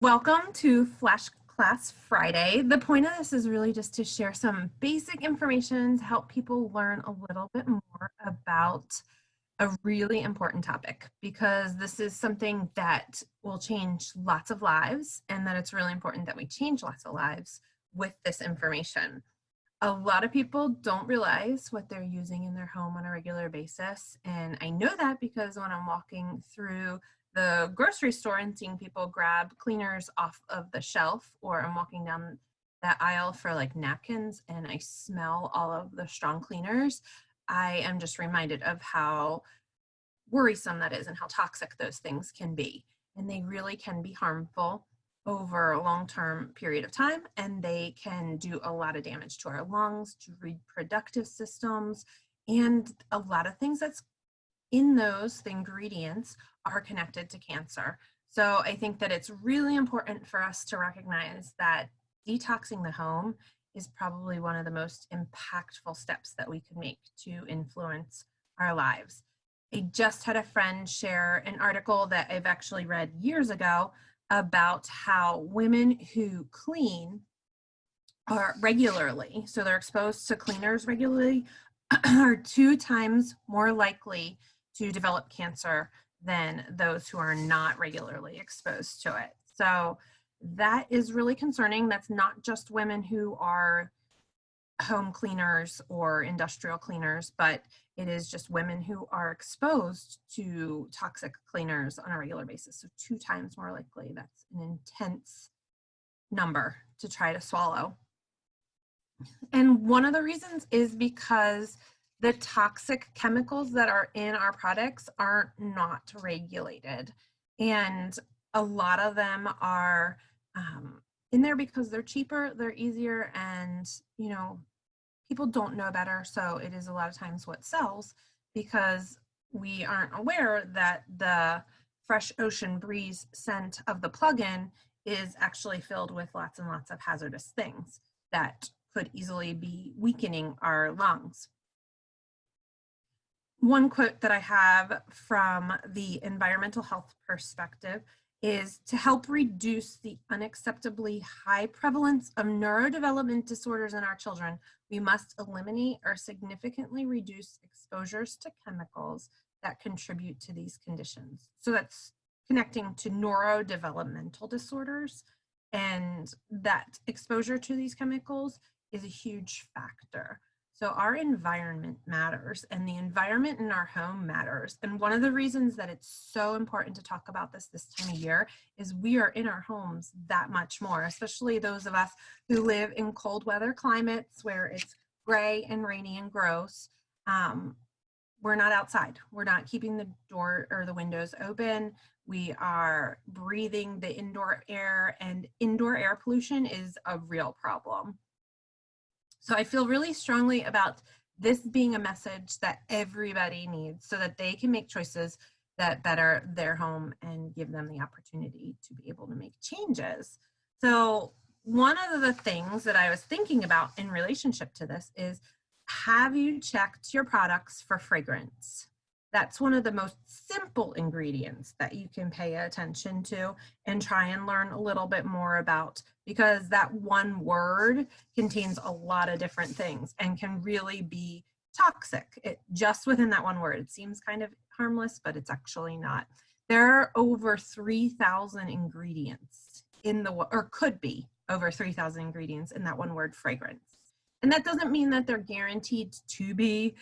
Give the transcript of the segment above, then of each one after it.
Welcome to Flash Class Friday. The point of this is really just to share some basic information to help people learn a little bit more about a really important topic, because this is something that will change lots of lives, and that it's really important that we change lots of lives with this information. A lot of people don't realize what they're using in their home on a regular basis. And I know that because when I'm walking through the grocery store and seeing people grab cleaners off of the shelf, or I'm walking down that aisle for like napkins and I smell all of the strong cleaners, I am just reminded of how worrisome that is and how toxic those things can be. And they really can be harmful over a long-term period of time, and they can do a lot of damage to our lungs, to reproductive systems, and a lot of things that's in those ingredients are connected to cancer. So I think that it's really important for us to recognize that detoxing the home is probably one of the most impactful steps that we can make to influence our lives. I just had a friend share an article that I've actually read years ago about how women who clean are regularly, so they're exposed to cleaners regularly, are 2 times more likely to develop cancer than those who are not regularly exposed to it. So that is really concerning. That's not just women who are home cleaners or industrial cleaners, but it is just women who are exposed to toxic cleaners on a regular basis. So 2 times more likely. That's an intense number to try to swallow. And one of the reasons is because the toxic chemicals that are in our products are not regulated. And a lot of them are in there because they're cheaper, they're easier, and people don't know better. So it is a lot of times what sells, because we aren't aware that the fresh ocean breeze scent of the plug-in is actually filled with lots and lots of hazardous things that could easily be weakening our lungs. One quote that I have from the environmental health perspective is, to help reduce the unacceptably high prevalence of neurodevelopment disorders in our children, we must eliminate or significantly reduce exposures to chemicals that contribute to these conditions. So that's connecting to neurodevelopmental disorders, and that exposure to these chemicals is a huge factor. So our environment matters, and the environment in our home matters. And one of the reasons that it's so important to talk about this time of year is we are in our homes that much more, especially those of us who live in cold weather climates where it's gray and rainy and gross. We're not outside. We're not keeping the door or the windows open. We are breathing the indoor air, and indoor air pollution is a real problem. So I feel really strongly about this being a message that everybody needs, so that they can make choices that better their home and give them the opportunity to be able to make changes. So one of the things that I was thinking about in relationship to this is, have you checked your products for fragrance? That's one of the most simple ingredients that you can pay attention to and try and learn a little bit more about, because that one word contains a lot of different things and can really be toxic. Just within that one word, it seems kind of harmless, but it's actually not. There are over 3,000 ingredients or could be over 3,000 ingredients in that one word, fragrance. And that doesn't mean that they're guaranteed to be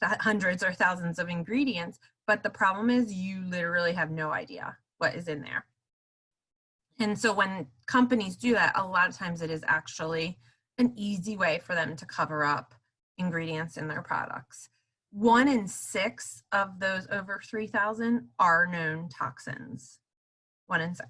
hundreds or thousands of ingredients, but the problem is you literally have no idea what is in there. And so when companies do that, a lot of times it is actually an easy way for them to cover up ingredients in their products. 1 in 6 of those over 3,000 are known toxins. 1 in 6.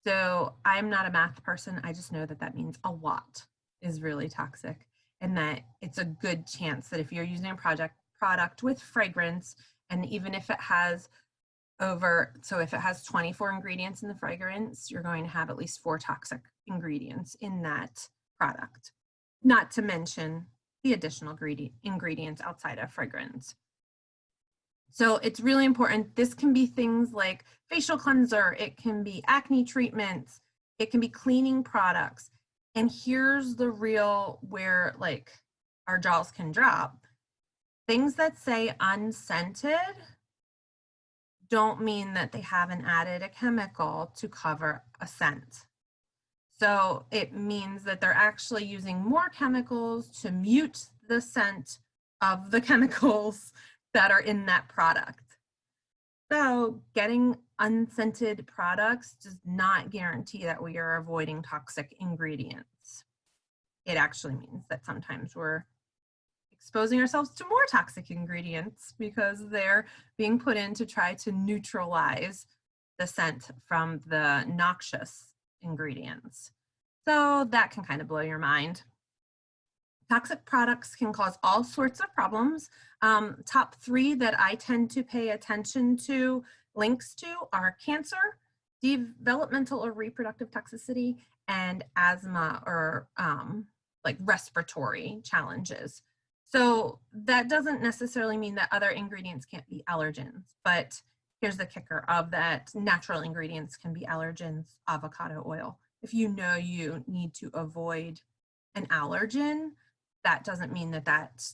So I'm not a math person. I just know that that means a lot is really toxic, and that it's a good chance that if you're using a product with fragrance, and even if it has if it has 24 ingredients in the fragrance, you're going to have at least 4 toxic ingredients in that product, not to mention the additional ingredients outside of fragrance. So it's really important. This can be things like facial cleanser, it can be acne treatments, It can be cleaning products. And here's the real where like our jaws can drop. Things that say unscented don't mean that they haven't added a chemical to cover a scent. So it means that they're actually using more chemicals to mute the scent of the chemicals that are in that product. So getting unscented products does not guarantee that we are avoiding toxic ingredients. It actually means that sometimes we're exposing ourselves to more toxic ingredients because they're being put in to try to neutralize the scent from the noxious ingredients. So that can kind of blow your mind. Toxic products can cause all sorts of problems. Top 3 that I tend to pay attention to links to are cancer, developmental or reproductive toxicity, and asthma or like respiratory challenges. So that doesn't necessarily mean that other ingredients can't be allergens, but here's the kicker of that: natural ingredients can be allergens, avocado oil. If you know you need to avoid an allergen, that doesn't mean that that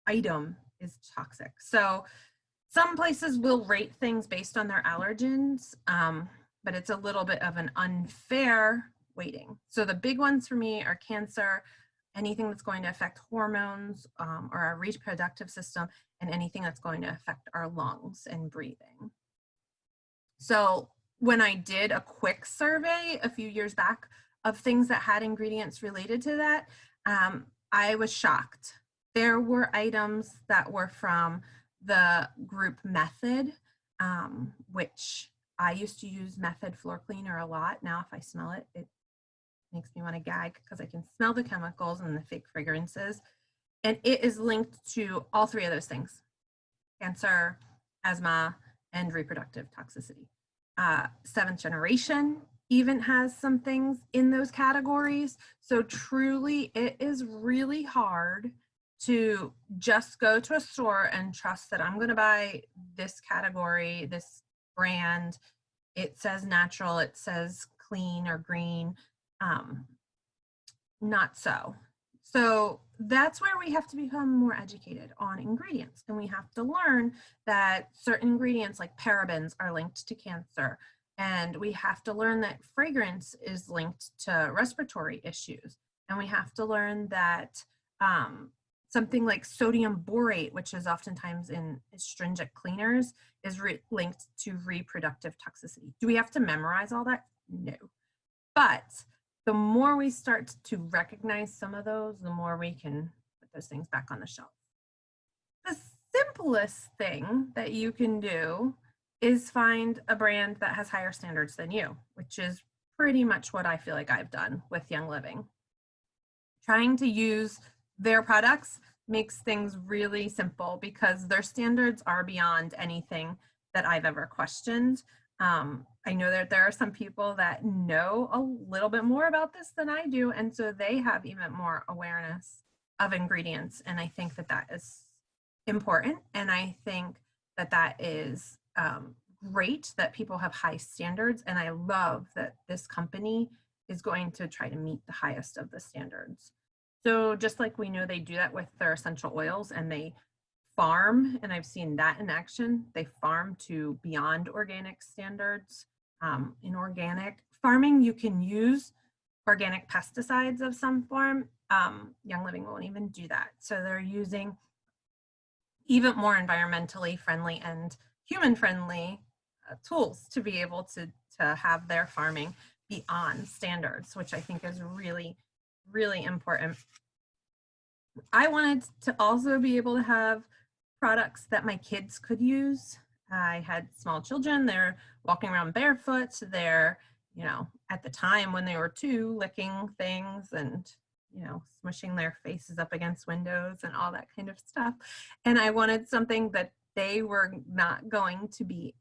item is toxic. So some places will rate things based on their allergens, but it's a little bit of an unfair weighting. So the big ones for me are cancer, anything that's going to affect hormones or our reproductive system, and anything that's going to affect our lungs and breathing. So when I did a quick survey a few years back of things that had ingredients related to that, I was shocked. There were items that were from the group Method, which I used to use Method floor cleaner a lot. Now if I smell it, it makes me want to gag because I can smell the chemicals and the fake fragrances. And it is linked to all 3 of those things: cancer, asthma, and reproductive toxicity. 7th generation even has some things in those categories. So truly, it is really hard to just go to a store and trust that I'm going to buy this category, this brand. It says natural, it says clean or green. Not so. So that's where we have to become more educated on ingredients. And we have to learn that certain ingredients like parabens are linked to cancer. And we have to learn that fragrance is linked to respiratory issues. And we have to learn that something like sodium borate, which is oftentimes in astringent cleaners, is linked to reproductive toxicity. Do we have to memorize all that? No. But the more we start to recognize some of those, the more we can put those things back on the shelf. The simplest thing that you can do is find a brand that has higher standards than you, which is pretty much what I feel like I've done with Young Living. Trying to use their products makes things really simple because their standards are beyond anything that I've ever questioned. I know that there are some people that know a little bit more about this than I do, and so they have even more awareness of ingredients, and I think that that is important, and I think that that is great that people have high standards, and I love that this company is going to try to meet the highest of the standards. So just like we know they do that with their essential oils, and they farm, and I've seen that in action, they farm to beyond organic standards. In organic farming, you can use organic pesticides of some form. Young Living won't even do that. So they're using even more environmentally friendly and human friendly tools to be able to have their farming beyond standards, which I think is really, really important. I wanted to also be able to have products that my kids could use. I had small children, they're walking around barefoot, they're, you know, at the time when they were 2, licking things and, you know, smushing their faces up against windows and all that kind of stuff. And I wanted something that they were not going to be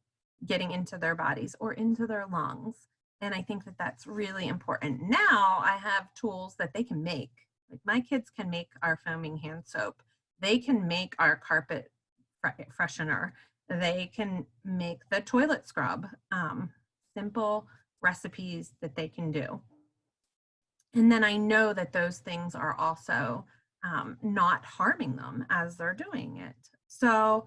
getting into their bodies or into their lungs. And I think that that's really important. Now I have tools that they can make. Like my kids can make our foaming hand soap. They can make our carpet freshener. They can make the toilet scrub. Simple recipes that they can do. And then I know that those things are also not harming them as they're doing it. So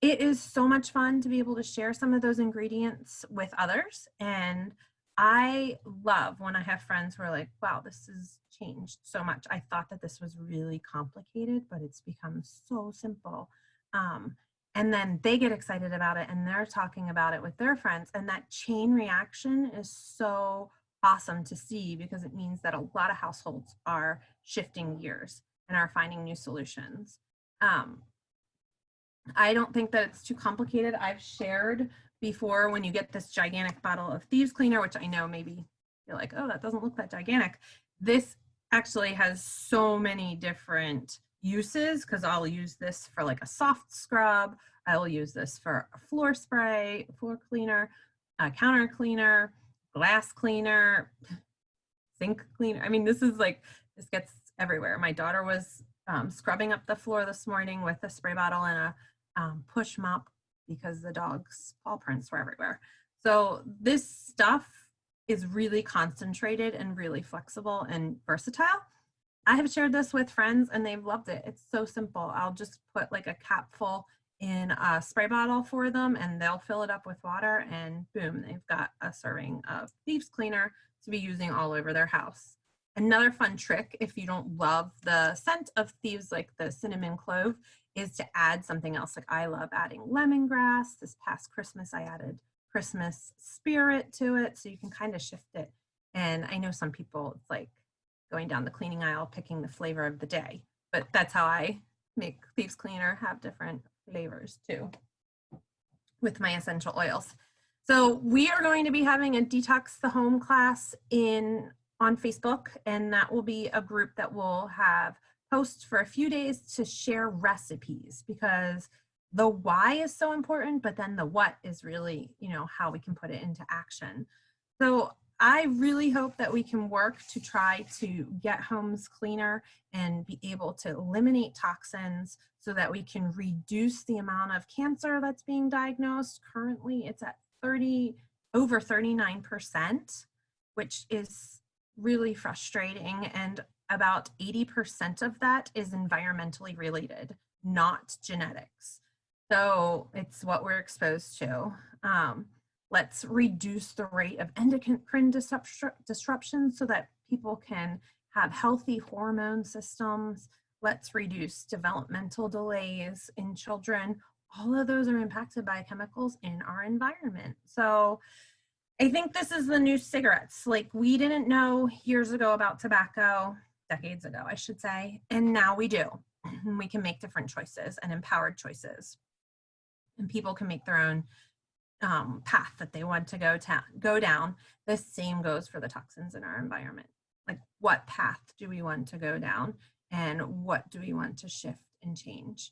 it is so much fun to be able to share some of those ingredients with others. And I love when I have friends who are like, wow, this has changed so much. I thought that this was really complicated, but it's become so simple. And then they get excited about it and they're talking about it with their friends. And that chain reaction is so awesome to see, because it means that a lot of households are shifting gears and are finding new solutions. I don't think that it's too complicated. I've shared before, when you get this gigantic bottle of Thieves Cleaner, which I know maybe you're like, oh, that doesn't look that gigantic. This actually has so many different uses, because I'll use this for like a soft scrub. I will use this for a floor spray, floor cleaner, a counter cleaner, glass cleaner, sink cleaner. I mean, this gets everywhere. My daughter was scrubbing up the floor this morning with a spray bottle and a push mop because the dog's paw prints were everywhere. So this stuff is really concentrated and really flexible and versatile. I have shared this with friends and they've loved it. It's so simple. I'll just put like a capful in a spray bottle for them and they'll fill it up with water and boom, they've got a serving of Thieves Cleaner to be using all over their house. Another fun trick, if you don't love the scent of Thieves, like the cinnamon clove, is to add something else. Like I love adding lemongrass. This past Christmas, I added Christmas spirit to it, so you can kind of shift it. And I know some people, it's like going down the cleaning aisle, picking the flavor of the day, but that's how I make Thieves Cleaner have different flavors too with my essential oils. So we are going to be having a Detox the Home class on Facebook, and that will be a group that will have posts for a few days to share recipes, because the why is so important, but then the what is really, how we can put it into action. So I really hope that we can work to try to get homes cleaner and be able to eliminate toxins so that we can reduce the amount of cancer that's being diagnosed. Currently, it's at over 39%, which is really frustrating. And about 80% of that is environmentally related, not genetics. So it's what we're exposed to. Let's reduce the rate of endocrine disruption so that people can have healthy hormone systems. Let's reduce developmental delays in children. All of those are impacted by chemicals in our environment. So I think this is the new cigarettes. Like, we didn't know years ago about tobacco, decades ago, I should say, and now we do. And we can make different choices and empowered choices. And people can make their own path that they want to go down. The same goes for the toxins in our environment. Like, what path do we want to go down, and what do we want to shift and change?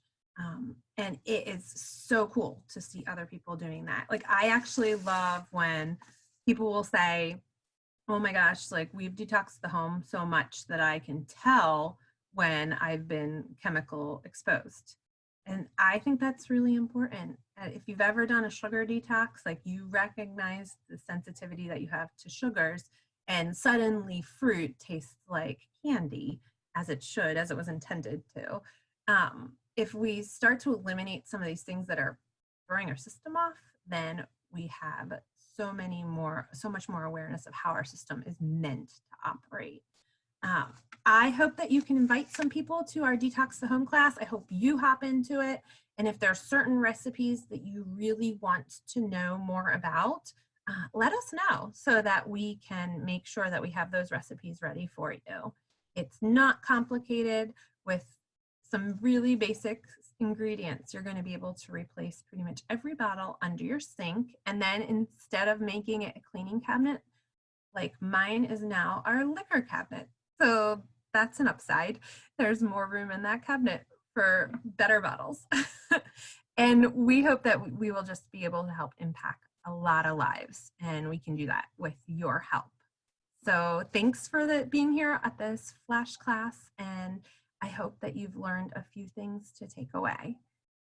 And it is so cool to see other people doing that. Like, I actually love when people will say, oh my gosh, like, we've detoxed the home so much that I can tell when I've been chemical exposed. And I think that's really important. If you've ever done a sugar detox, like, you recognize the sensitivity that you have to sugars, and suddenly fruit tastes like candy, as it should, as it was intended to. If we start to eliminate some of these things that are throwing our system off, then we have so much more awareness of how our system is meant to operate. I hope that you can invite some people to our Detox the Home class. I hope you hop into it. And if there are certain recipes that you really want to know more about, let us know so that we can make sure that we have those recipes ready for you. It's not complicated. With some really basic ingredients, you're going to be able to replace pretty much every bottle under your sink. And then instead of making it a cleaning cabinet, like mine is now our liquor cabinet. So that's an upside. There's more room in that cabinet for better bottles. And we hope that we will just be able to help impact a lot of lives. And we can do that with your help. So thanks for being here at this flash class. And I hope that you've learned a few things to take away.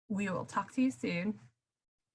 We will talk to you soon.